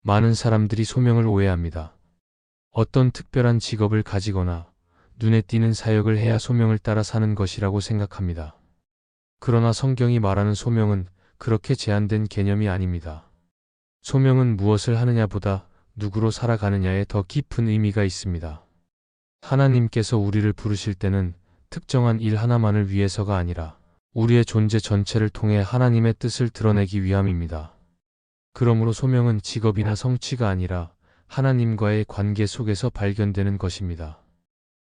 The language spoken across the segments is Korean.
많은 사람들이 소명을 오해합니다. 어떤 특별한 직업을 가지거나 눈에 띄는 사역을 해야 소명을 따라 사는 것이라고 생각합니다. 그러나 성경이 말하는 소명은 그렇게 제한된 개념이 아닙니다. 소명은 무엇을 하느냐보다 누구로 살아가느냐에 더 깊은 의미가 있습니다. 하나님께서 우리를 부르실 때는 특정한 일 하나만을 위해서가 아니라 우리의 존재 전체를 통해 하나님의 뜻을 드러내기 위함입니다. 그러므로 소명은 직업이나 성취가 아니라 하나님과의 관계 속에서 발견되는 것입니다.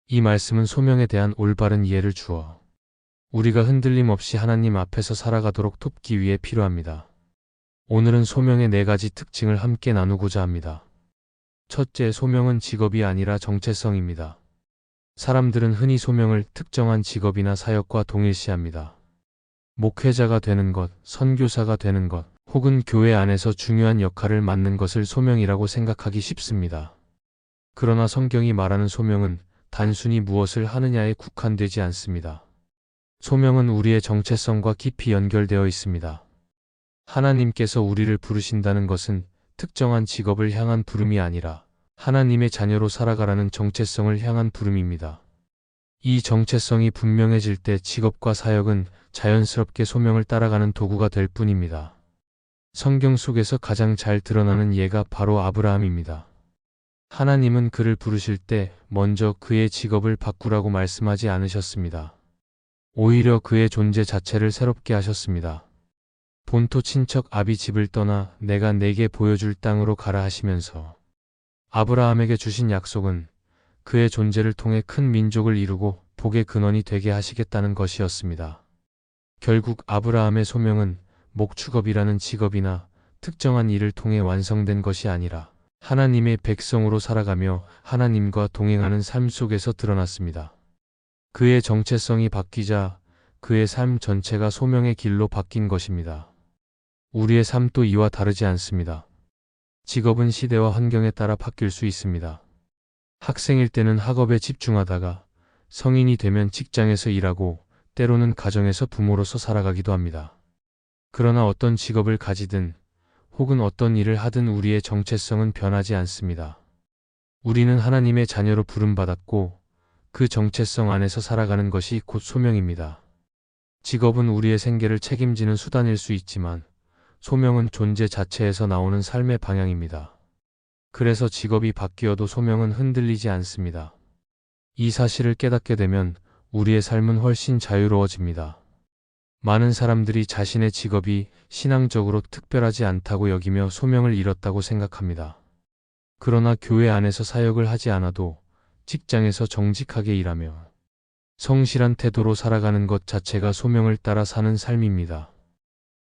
이 말씀은 소명에 대한 올바른 이해를 주어 우리가 흔들림 없이 하나님 앞에서 살아가도록 돕기 위해 필요합니다. 오늘은 소명의 4가지 특징을 함께 나누고자 합니다. 첫째, 소명은 직업이 아니라 정체성입니다. 사람들은 흔히 소명을 특정한 직업이나 사역과 동일시합니다. 목회자가 되는 것, 선교사가 되는 것, 혹은 교회 안에서 중요한 역할을 맡는 것을 소명이라고 생각하기 쉽습니다. 그러나 성경이 말하는 소명은 단순히 무엇을 하느냐에 국한되지 않습니다. 소명은 우리의 정체성과 깊이 연결되어 있습니다. 하나님께서 우리를 부르신다는 것은 특정한 직업을 향한 부름이 아니라 하나님의 자녀로 살아가라는 정체성을 향한 부름입니다. 이 정체성이 분명해질 때 직업과 사역은 자연스럽게 소명을 따라가는 도구가 될 뿐입니다. 성경 속에서 가장 잘 드러나는 예가 바로 아브라함입니다. 하나님은 그를 부르실 때 먼저 그의 직업을 바꾸라고 말씀하지 않으셨습니다. 오히려 그의 존재 자체를 새롭게 하셨습니다. 본토 친척 아비 집을 떠나 내가 네게 보여줄 땅으로 가라 하시면서 아브라함에게 주신 약속은 그의 존재를 통해 큰 민족을 이루고 복의 근원이 되게 하시겠다는 것이었습니다. 결국 아브라함의 소명은 목축업이라는 직업이나 특정한 일을 통해 완성된 것이 아니라 하나님의 백성으로 살아가며 하나님과 동행하는 삶 속에서 드러났습니다. 그의 정체성이 바뀌자 그의 삶 전체가 소명의 길로 바뀐 것입니다. 우리의 삶도 이와 다르지 않습니다. 직업은 시대와 환경에 따라 바뀔 수 있습니다. 학생일 때는 학업에 집중하다가 성인이 되면 직장에서 일하고 때로는 가정에서 부모로서 살아가기도 합니다. 그러나 어떤 직업을 가지든 혹은 어떤 일을 하든 우리의 정체성은 변하지 않습니다. 우리는 하나님의 자녀로 부름받았고 그 정체성 안에서 살아가는 것이 곧 소명입니다. 직업은 우리의 생계를 책임지는 수단일 수 있지만 소명은 존재 자체에서 나오는 삶의 방향입니다. 그래서 직업이 바뀌어도 소명은 흔들리지 않습니다. 이 사실을 깨닫게 되면 우리의 삶은 훨씬 자유로워집니다. 많은 사람들이 자신의 직업이 신앙적으로 특별하지 않다고 여기며 소명을 잃었다고 생각합니다. 그러나 교회 안에서 사역을 하지 않아도 직장에서 정직하게 일하며 성실한 태도로 살아가는 것 자체가 소명을 따라 사는 삶입니다.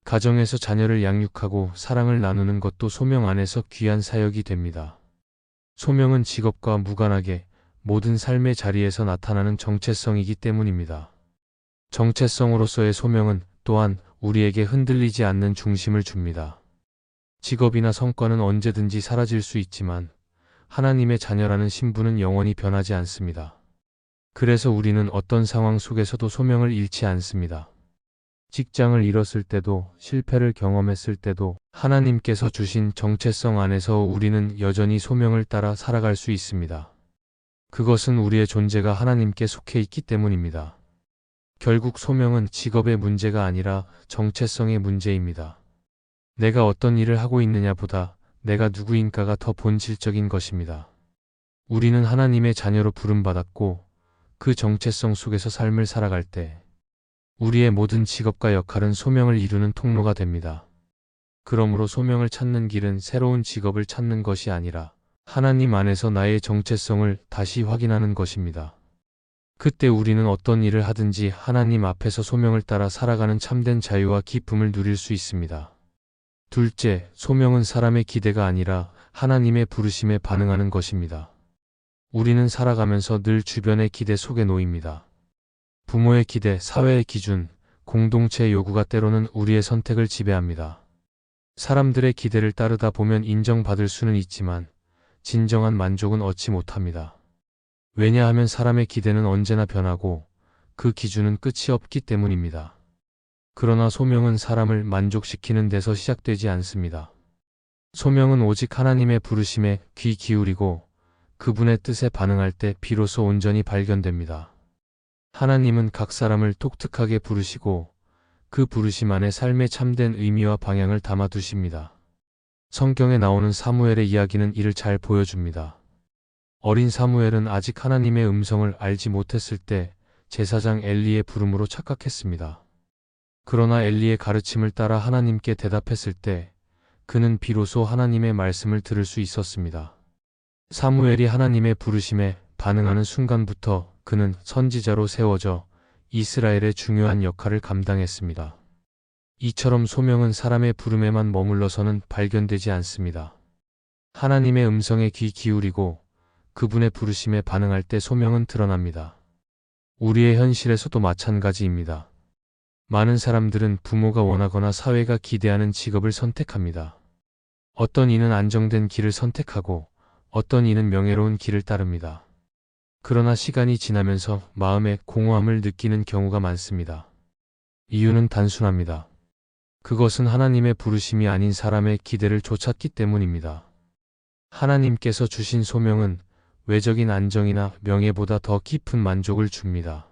가정에서 자녀를 양육하고 사랑을 나누는 것도 소명 안에서 귀한 사역이 됩니다. 소명은 직업과 무관하게 모든 삶의 자리에서 나타나는 정체성이기 때문입니다. 정체성으로서의 소명은 또한 우리에게 흔들리지 않는 중심을 줍니다. 직업이나 성과는 언제든지 사라질 수 있지만 하나님의 자녀라는 신분은 영원히 변하지 않습니다. 그래서 우리는 어떤 상황 속에서도 소명을 잃지 않습니다. 직장을 잃었을 때도 실패를 경험했을 때도 하나님께서 주신 정체성 안에서 우리는 여전히 소명을 따라 살아갈 수 있습니다. 그것은 우리의 존재가 하나님께 속해 있기 때문입니다. 결국 소명은 직업의 문제가 아니라 정체성의 문제입니다. 내가 어떤 일을 하고 있느냐보다 내가 누구인가가 더 본질적인 것입니다. 우리는 하나님의 자녀로 부름받았고 그 정체성 속에서 삶을 살아갈 때 우리의 모든 직업과 역할은 소명을 이루는 통로가 됩니다. 그러므로 소명을 찾는 길은 새로운 직업을 찾는 것이 아니라 하나님 안에서 나의 정체성을 다시 확인하는 것입니다. 그때 우리는 어떤 일을 하든지 하나님 앞에서 소명을 따라 살아가는 참된 자유와 기쁨을 누릴 수 있습니다. 둘째, 소명은 사람의 기대가 아니라 하나님의 부르심에 반응하는 것입니다. 우리는 살아가면서 늘 주변의 기대 속에 놓입니다. 부모의 기대, 사회의 기준, 공동체의 요구가 때로는 우리의 선택을 지배합니다. 사람들의 기대를 따르다 보면 인정받을 수는 있지만 진정한 만족은 얻지 못합니다. 왜냐하면 사람의 기대는 언제나 변하고 그 기준은 끝이 없기 때문입니다. 그러나 소명은 사람을 만족시키는 데서 시작되지 않습니다. 소명은 오직 하나님의 부르심에 귀 기울이고 그분의 뜻에 반응할 때 비로소 온전히 발견됩니다. 하나님은 각 사람을 독특하게 부르시고 그 부르심 안에 삶의 참된 의미와 방향을 담아 두십니다. 성경에 나오는 사무엘의 이야기는 이를 잘 보여줍니다. 어린 사무엘은 아직 하나님의 음성을 알지 못했을 때 제사장 엘리의 부름으로 착각했습니다. 그러나 엘리의 가르침을 따라 하나님께 대답했을 때 그는 비로소 하나님의 말씀을 들을 수 있었습니다. 사무엘이 하나님의 부르심에 반응하는 순간부터 그는 선지자로 세워져 이스라엘의 중요한 역할을 감당했습니다. 이처럼 소명은 사람의 부름에만 머물러서는 발견되지 않습니다. 하나님의 음성에 귀 기울이고 그분의 부르심에 반응할 때 소명은 드러납니다. 우리의 현실에서도 마찬가지입니다. 많은 사람들은 부모가 원하거나 사회가 기대하는 직업을 선택합니다. 어떤 이는 안정된 길을 선택하고 어떤 이는 명예로운 길을 따릅니다. 그러나 시간이 지나면서 마음에 공허함을 느끼는 경우가 많습니다. 이유는 단순합니다. 그것은 하나님의 부르심이 아닌 사람의 기대를 좇았기 때문입니다. 하나님께서 주신 소명은 외적인 안정이나 명예보다 더 깊은 만족을 줍니다.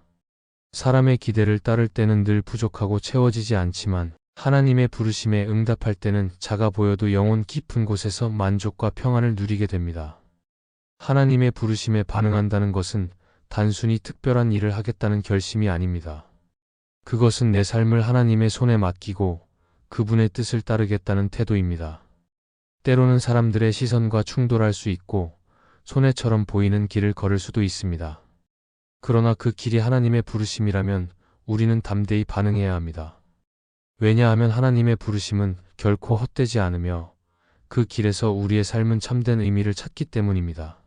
사람의 기대를 따를 때는 늘 부족하고 채워지지 않지만 하나님의 부르심에 응답할 때는 작아 보여도 영혼 깊은 곳에서 만족과 평안을 누리게 됩니다. 하나님의 부르심에 반응한다는 것은 단순히 특별한 일을 하겠다는 결심이 아닙니다. 그것은 내 삶을 하나님의 손에 맡기고 그분의 뜻을 따르겠다는 태도입니다. 때로는 사람들의 시선과 충돌할 수 있고 손해처럼 보이는 길을 걸을 수도 있습니다. 그러나 그 길이 하나님의 부르심이라면 우리는 담대히 반응해야 합니다. 왜냐하면 하나님의 부르심은 결코 헛되지 않으며 그 길에서 우리의 삶은 참된 의미를 찾기 때문입니다.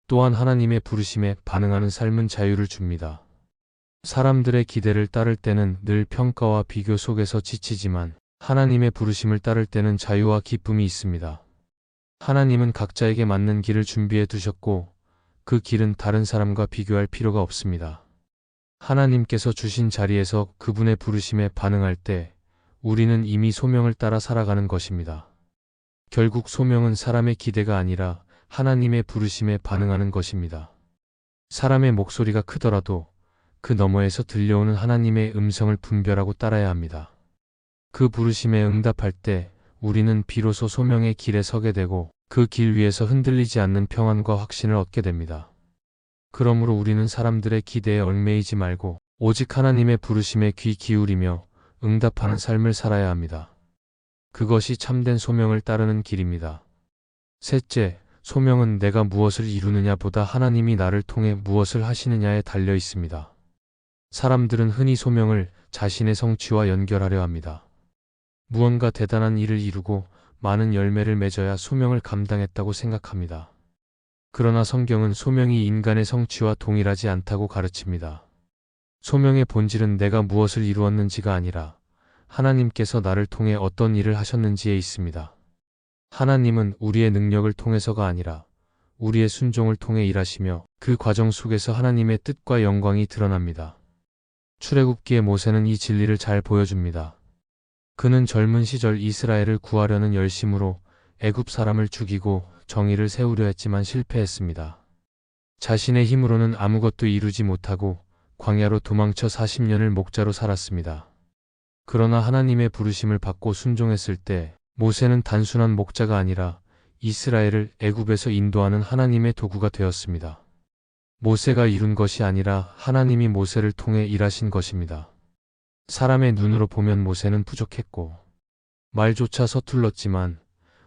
또한 하나님의 부르심에 반응하는 삶은 자유를 줍니다. 사람들의 기대를 따를 때는 늘 평가와 비교 속에서 지치지만 하나님의 부르심을 따를 때는 자유와 기쁨이 있습니다. 하나님은 각자에게 맞는 길을 준비해 두셨고 그 길은 다른 사람과 비교할 필요가 없습니다. 하나님께서 주신 자리에서 그분의 부르심에 반응할 때 우리는 이미 소명을 따라 살아가는 것입니다. 결국 소명은 사람의 기대가 아니라 하나님의 부르심에 반응하는 것입니다. 사람의 목소리가 크더라도 그 너머에서 들려오는 하나님의 음성을 분별하고 따라야 합니다. 그 부르심에 응답할 때 우리는 비로소 소명의 길에 서게 되고 그 길 위에서 흔들리지 않는 평안과 확신을 얻게 됩니다. 그러므로 우리는 사람들의 기대에 얽매이지 말고 오직 하나님의 부르심에 귀 기울이며 응답하는 삶을 살아야 합니다. 그것이 참된 소명을 따르는 길입니다. 셋째, 소명은 내가 무엇을 이루느냐보다 하나님이 나를 통해 무엇을 하시느냐에 달려 있습니다. 사람들은 흔히 소명을 자신의 성취와 연결하려 합니다. 무언가 대단한 일을 이루고 많은 열매를 맺어야 소명을 감당했다고 생각합니다. 그러나 성경은 소명이 인간의 성취와 동일하지 않다고 가르칩니다. 소명의 본질은 내가 무엇을 이루었는지가 아니라 하나님께서 나를 통해 어떤 일을 하셨는지에 있습니다. 하나님은 우리의 능력을 통해서가 아니라 우리의 순종을 통해 일하시며 그 과정 속에서 하나님의 뜻과 영광이 드러납니다. 출애굽기의 모세는 이 진리를 잘 보여줍니다. 그는 젊은 시절 이스라엘을 구하려는 열심으로 애굽 사람을 죽이고 정의를 세우려 했지만 실패했습니다. 자신의 힘으로는 아무것도 이루지 못하고 광야로 도망쳐 40년을 목자로 살았습니다. 그러나 하나님의 부르심을 받고 순종했을 때 모세는 단순한 목자가 아니라 이스라엘을 애굽에서 인도하는 하나님의 도구가 되었습니다. 모세가 이룬 것이 아니라 하나님이 모세를 통해 일하신 것입니다. 사람의 눈으로 보면 모세는 부족했고 말조차 서툴렀지만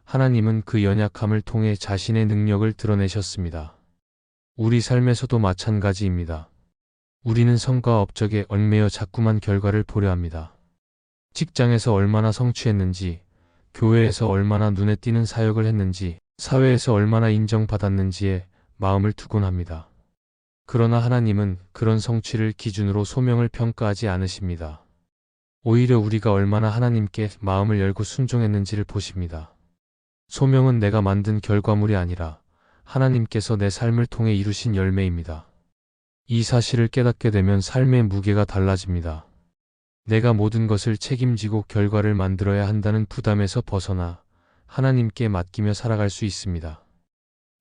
하나님은 그 연약함을 통해 자신의 능력을 드러내셨습니다. 우리 삶에서도 마찬가지입니다. 우리는 성과 업적에 얽매여 자꾸만 결과를 보려 합니다. 직장에서 얼마나 성취했는지, 교회에서 얼마나 눈에 띄는 사역을 했는지, 사회에서 얼마나 인정받았는지에 마음을 두곤 합니다. 그러나 하나님은 그런 성취를 기준으로 소명을 평가하지 않으십니다. 오히려 우리가 얼마나 하나님께 마음을 열고 순종했는지를 보십니다. 소명은 내가 만든 결과물이 아니라 하나님께서 내 삶을 통해 이루신 열매입니다. 이 사실을 깨닫게 되면 삶의 무게가 달라집니다. 내가 모든 것을 책임지고 결과를 만들어야 한다는 부담에서 벗어나 하나님께 맡기며 살아갈 수 있습니다.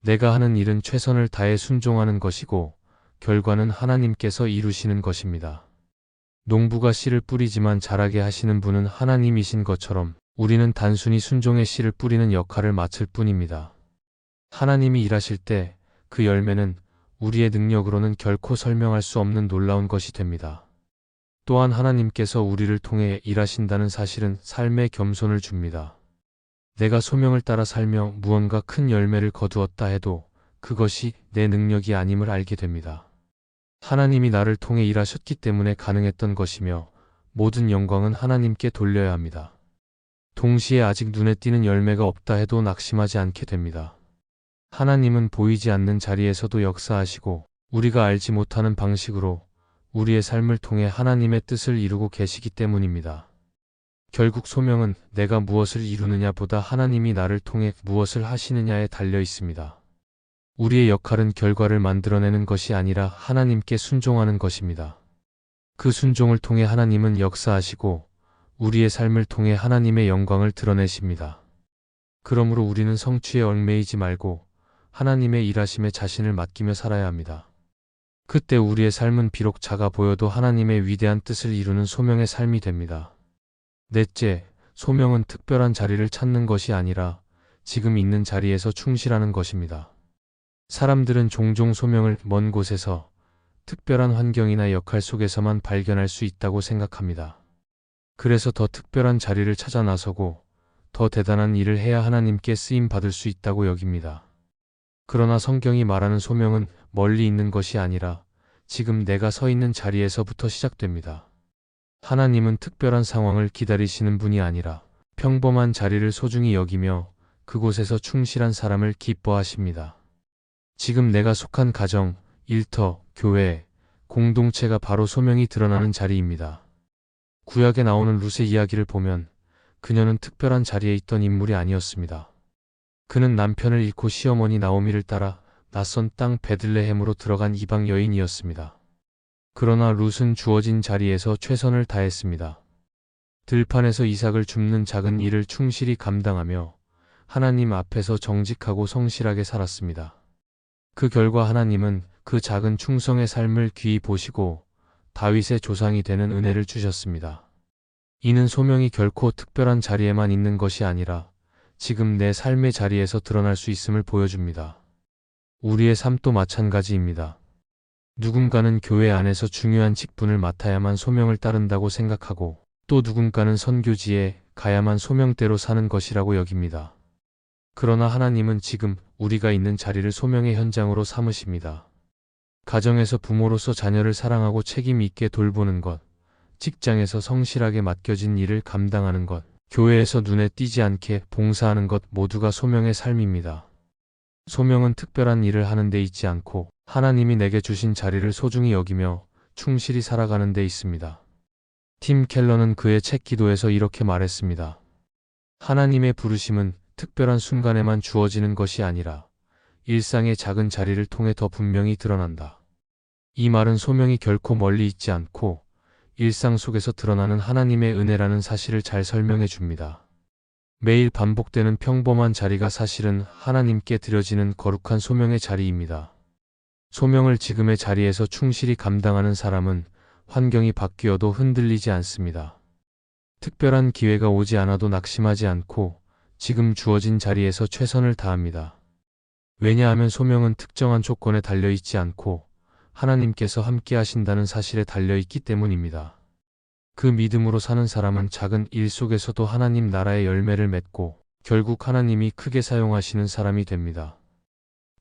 내가 하는 일은 최선을 다해 순종하는 것이고 결과는 하나님께서 이루시는 것입니다. 농부가 씨를 뿌리지만 자라게 하시는 분은 하나님이신 것처럼 우리는 단순히 순종의 씨를 뿌리는 역할을 맡을 뿐입니다. 하나님이 일하실 때 그 열매는 우리의 능력으로는 결코 설명할 수 없는 놀라운 것이 됩니다. 또한 하나님께서 우리를 통해 일하신다는 사실은 삶의 겸손을 줍니다. 내가 소명을 따라 살며 무언가 큰 열매를 거두었다 해도 그것이 내 능력이 아님을 알게 됩니다. 하나님이 나를 통해 일하셨기 때문에 가능했던 것이며 모든 영광은 하나님께 돌려야 합니다. 동시에 아직 눈에 띄는 열매가 없다 해도 낙심하지 않게 됩니다. 하나님은 보이지 않는 자리에서도 역사하시고 우리가 알지 못하는 방식으로 우리의 삶을 통해 하나님의 뜻을 이루고 계시기 때문입니다. 결국 소명은 내가 무엇을 이루느냐보다 하나님이 나를 통해 무엇을 하시느냐에 달려 있습니다. 우리의 역할은 결과를 만들어내는 것이 아니라 하나님께 순종하는 것입니다. 그 순종을 통해 하나님은 역사하시고 우리의 삶을 통해 하나님의 영광을 드러내십니다. 그러므로 우리는 성취에 얽매이지 말고 하나님의 일하심에 자신을 맡기며 살아야 합니다. 그때 우리의 삶은 비록 작아 보여도 하나님의 위대한 뜻을 이루는 소명의 삶이 됩니다. 넷째, 소명은 특별한 자리를 찾는 것이 아니라 지금 있는 자리에서 충실하는 것입니다. 사람들은 종종 소명을 먼 곳에서 특별한 환경이나 역할 속에서만 발견할 수 있다고 생각합니다. 그래서 더 특별한 자리를 찾아 나서고 더 대단한 일을 해야 하나님께 쓰임 받을 수 있다고 여깁니다. 그러나 성경이 말하는 소명은 멀리 있는 것이 아니라 지금 내가 서 있는 자리에서부터 시작됩니다. 하나님은 특별한 상황을 기다리시는 분이 아니라 평범한 자리를 소중히 여기며 그곳에서 충실한 사람을 기뻐하십니다. 지금 내가 속한 가정, 일터, 교회, 공동체가 바로 소명이 드러나는 자리입니다. 구약에 나오는 룻의 이야기를 보면 그녀는 특별한 자리에 있던 인물이 아니었습니다. 그는 남편을 잃고 시어머니 나오미를 따라 낯선 땅 베들레헴으로 들어간 이방 여인이었습니다. 그러나 룻은 주어진 자리에서 최선을 다했습니다. 들판에서 이삭을 줍는 작은 일을 충실히 감당하며 하나님 앞에서 정직하고 성실하게 살았습니다. 그 결과 하나님은 그 작은 충성의 삶을 귀히 보시고 다윗의 조상이 되는 은혜를 주셨습니다. 이는 소명이 결코 특별한 자리에만 있는 것이 아니라 지금 내 삶의 자리에서 드러날 수 있음을 보여줍니다. 우리의 삶도 마찬가지입니다. 누군가는 교회 안에서 중요한 직분을 맡아야만 소명을 따른다고 생각하고 또 누군가는 선교지에 가야만 소명대로 사는 것이라고 여깁니다. 그러나 하나님은 지금 우리가 있는 자리를 소명의 현장으로 삼으십니다. 가정에서 부모로서 자녀를 사랑하고 책임 있게 돌보는 것, 직장에서 성실하게 맡겨진 일을 감당하는 것, 교회에서 눈에 띄지 않게 봉사하는 것 모두가 소명의 삶입니다. 소명은 특별한 일을 하는 데 있지 않고 하나님이 내게 주신 자리를 소중히 여기며 충실히 살아가는 데 있습니다. 팀 켈러는 그의 책 기도에서 이렇게 말했습니다. 하나님의 부르심은 특별한 순간에만 주어지는 것이 아니라 일상의 작은 자리를 통해 더 분명히 드러난다. 이 말은 소명이 결코 멀리 있지 않고 일상 속에서 드러나는 하나님의 은혜라는 사실을 잘 설명해 줍니다. 매일 반복되는 평범한 자리가 사실은 하나님께 드려지는 거룩한 소명의 자리입니다. 소명을 지금의 자리에서 충실히 감당하는 사람은 환경이 바뀌어도 흔들리지 않습니다. 특별한 기회가 오지 않아도 낙심하지 않고 지금 주어진 자리에서 최선을 다합니다. 왜냐하면 소명은 특정한 조건에 달려있지 않고 하나님께서 함께 하신다는 사실에 달려있기 때문입니다. 그 믿음으로 사는 사람은 작은 일 속에서도 하나님 나라의 열매를 맺고 결국 하나님이 크게 사용하시는 사람이 됩니다.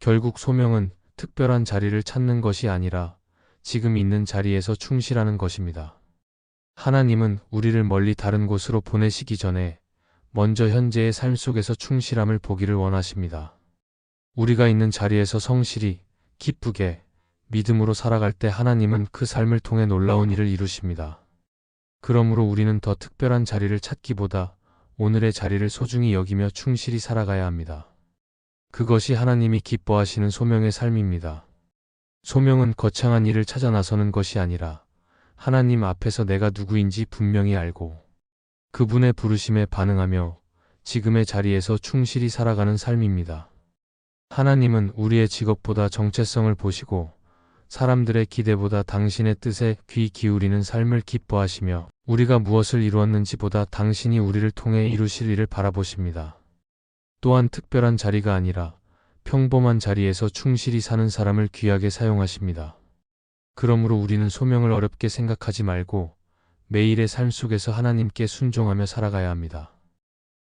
결국 소명은 특별한 자리를 찾는 것이 아니라 지금 있는 자리에서 충실하는 것입니다. 하나님은 우리를 멀리 다른 곳으로 보내시기 전에 먼저 현재의 삶 속에서 충실함을 보기를 원하십니다. 우리가 있는 자리에서 성실히, 기쁘게, 믿음으로 살아갈 때 하나님은 그 삶을 통해 놀라운 일을 이루십니다. 그러므로 우리는 더 특별한 자리를 찾기보다 오늘의 자리를 소중히 여기며 충실히 살아가야 합니다. 그것이 하나님이 기뻐하시는 소명의 삶입니다. 소명은 거창한 일을 찾아 나서는 것이 아니라 하나님 앞에서 내가 누구인지 분명히 알고 그분의 부르심에 반응하며 지금의 자리에서 충실히 살아가는 삶입니다. 하나님은 우리의 직업보다 정체성을 보시고 사람들의 기대보다 당신의 뜻에 귀 기울이는 삶을 기뻐하시며 우리가 무엇을 이루었는지보다 당신이 우리를 통해 이루실 일을 바라보십니다. 또한 특별한 자리가 아니라 평범한 자리에서 충실히 사는 사람을 귀하게 사용하십니다. 그러므로 우리는 소명을 어렵게 생각하지 말고 매일의 삶 속에서 하나님께 순종하며 살아가야 합니다.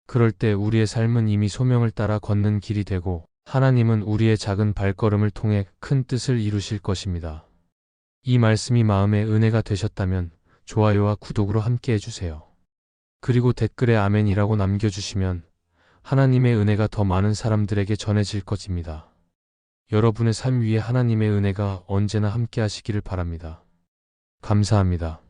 그럴 때 우리의 삶은 이미 소명을 따라 걷는 길이 되고 하나님은 우리의 작은 발걸음을 통해 큰 뜻을 이루실 것입니다. 이 말씀이 마음에 은혜가 되셨다면 좋아요와 구독으로 함께 해주세요. 그리고 댓글에 아멘이라고 남겨주시면 하나님의 은혜가 더 많은 사람들에게 전해질 것입니다. 여러분의 삶 위에 하나님의 은혜가 언제나 함께 하시기를 바랍니다. 감사합니다.